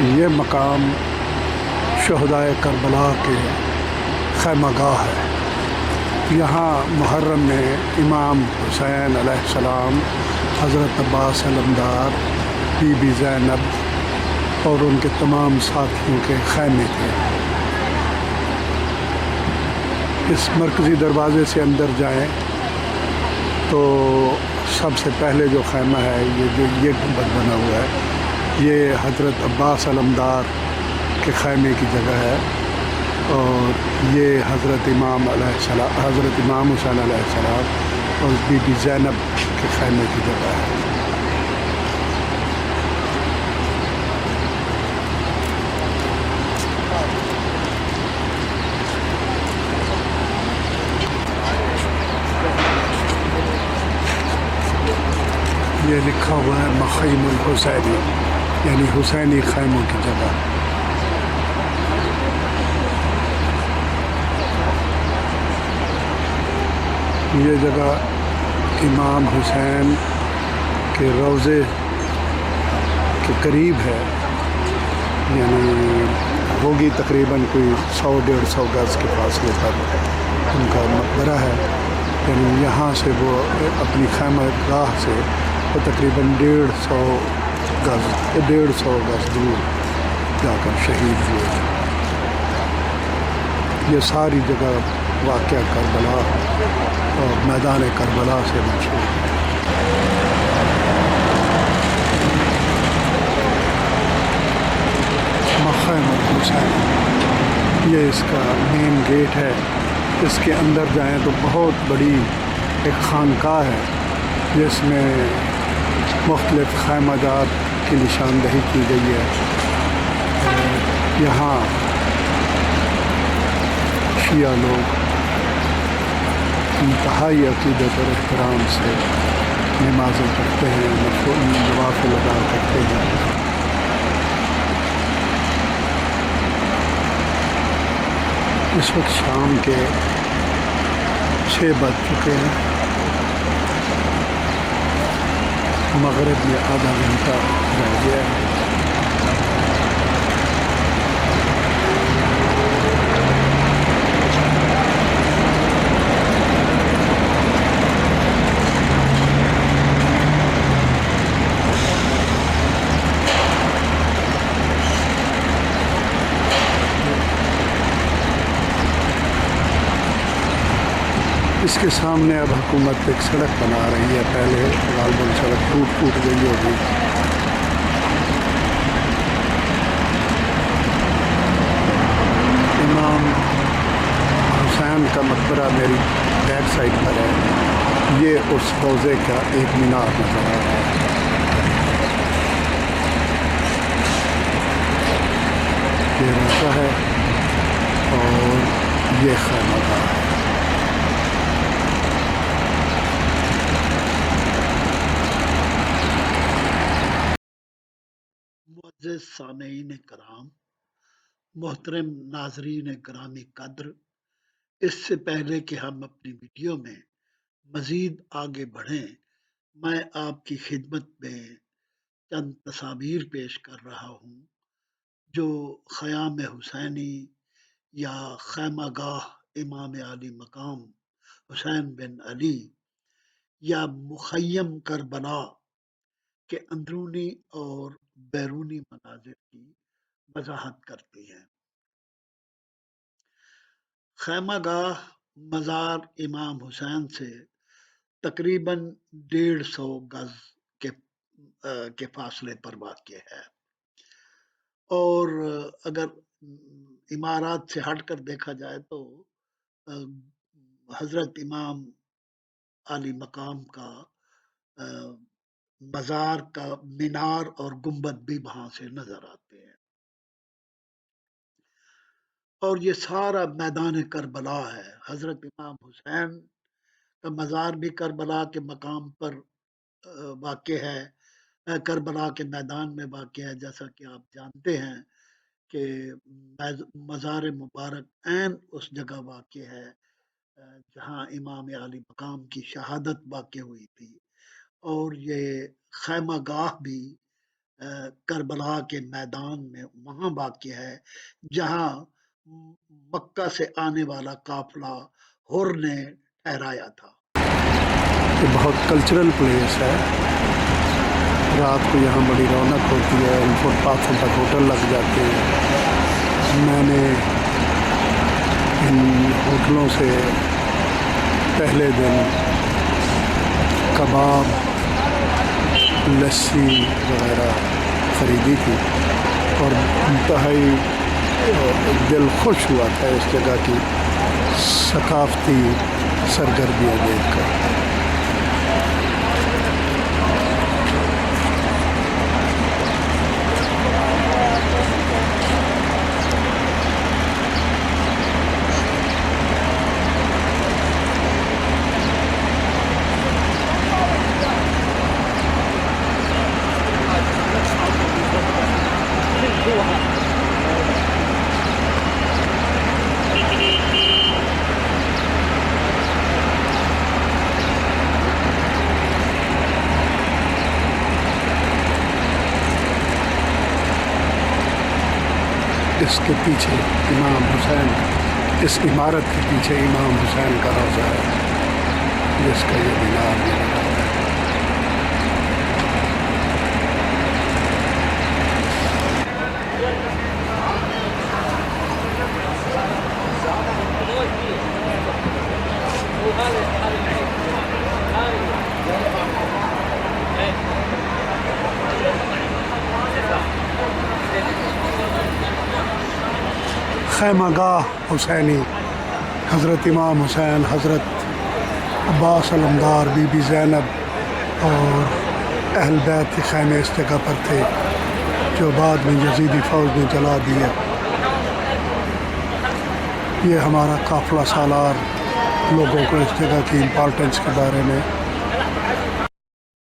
یہ مقام شہدائے کربلا کے خیمہ گاہ ہے۔ یہاں محرم میں امام حسین علیہ السلام، حضرت عباس علمدار، بی بی زینب اور ان کے تمام ساتھیوں کے خیمے تھے۔ اس مرکزی دروازے سے اندر جائیں تو سب سے پہلے جو خیمہ ہے یہ گنبد بنا ہوا ہے، یہ حضرت عباس علمدار کے خیمے کی جگہ ہے، اور یہ حضرت امام حسین علیہ السلام اور بی بی زینب کے خیمے کی جگہ ہے۔ یہ لکھا ہوا ہے مخیم الحسینی، یعنی حسینی خیموں کی جگہ۔ یہ جگہ امام حسین کے روضے کے قریب ہے، یعنی ہوگی تقریباً کوئی 100-150 گز کے فاصلے پر ان کا مقبرہ ہے۔ یعنی یہاں سے وہ اپنی خیمہ گاہ سے وہ تقریباً 150 گز دور جا کر شہید ہوئے۔ یہ ساری جگہ واقعہ کربلا اور میدان کربلا سے مشہور ہے۔ مخیم الحسین، یہ اس کا مین گیٹ ہے۔ اس کے اندر جائیں تو بہت بڑی ایک خانقاہ ہے جس میں مختلف خیمہ جات کی نشاندہی کی گئی ہے۔ یہاں شیعہ لوگ انتہائی عقیدت اور احترام سے نمازیں پڑھتے ہیں، نوافل ادا کرتے ہیں۔ اس وقت شام کے 6 بج چکے ہیں، مغرب میں آدھا گھنٹہ رہ گیا ہے۔ اس کے سامنے اب حکومت ایک سڑک بنا رہی ہے، پہلے غالباً سڑک ٹوٹ گئی ہوگی۔ امام حسین کا مقبرہ میری بیک سائڈ پر ہے، یہ اس روضے کا ایک مینار نظر آ رہا ہے۔ یہ روضہ ہے اور یہ خیمہ گاہ ہے۔ معزز سامعین کرام، محترم ناظرین گرامی قدر، اس سے پہلے کہ ہم اپنی ویڈیو میں مزید آگے بڑھیں، میں آپ کی خدمت میں چند تصاویر پیش کر رہا ہوں جو خیام حسینی یا خیمہ گاہ امام علی مقام حسین بن علی یا مخیم کربلا کے اندرونی اور بیرونی مناظر کی وضاحت کرتی ہیں۔ خیمہ گاہ مزار امام حسین سے تقریباً 150 گز کے فاصلے پر واقع ہے، اور اگر عمارات سے ہٹ کر دیکھا جائے تو حضرت امام علی مقام کا مزار کا مینار اور گنبد بھی وہاں سے نظر آتے ہیں، اور یہ سارا میدان کربلا ہے۔ حضرت امام حسین کا مزار بھی کربلا کے مقام پر واقع ہے، کربلا کے میدان میں واقع ہے، جیسا کہ آپ جانتے ہیں کہ مزار مبارک عین اس جگہ واقع ہے جہاں امام علی مقام کی شہادت واقع ہوئی تھی، اور یہ خیمہ گاہ بھی کربلا کے میدان میں وہاں واقع ہے جہاں مکہ سے آنے والا قافلہ ہر نے ٹھہرایا تھا۔ یہ بہت کلچرل پلیس ہے، رات کو یہاں بڑی رونق ہوتی ہے، ان فٹ پاتھوں پر ہوٹل لگ جاتے ہیں۔ میں نے ان ہوٹلوں سے پہلے دن کباب، لسی وغیرہ خریدی تھی اور انتہائی دل خوش ہوا تھا اس جگہ کی ثقافتی سرگرمیاں دیکھ کر۔ اس کے پیچھے امام حسین، اس عمارت کے پیچھے امام حسین کا روضہ ہے جس کا یہ مینار بھی بنا ہوا ہے۔ خیمہ گاہ حسینی، حضرت امام حسین، حضرت عباس علمدار، بی بی زینب اور اہل بیت کے خیمے اس جگہ پر تھے جو بعد میں یزیدی فوج نے جلا دیے۔ یہ ہمارا قافلہ سالار لوگوں کو اس جگہ کی امپورٹنس کے بارے میں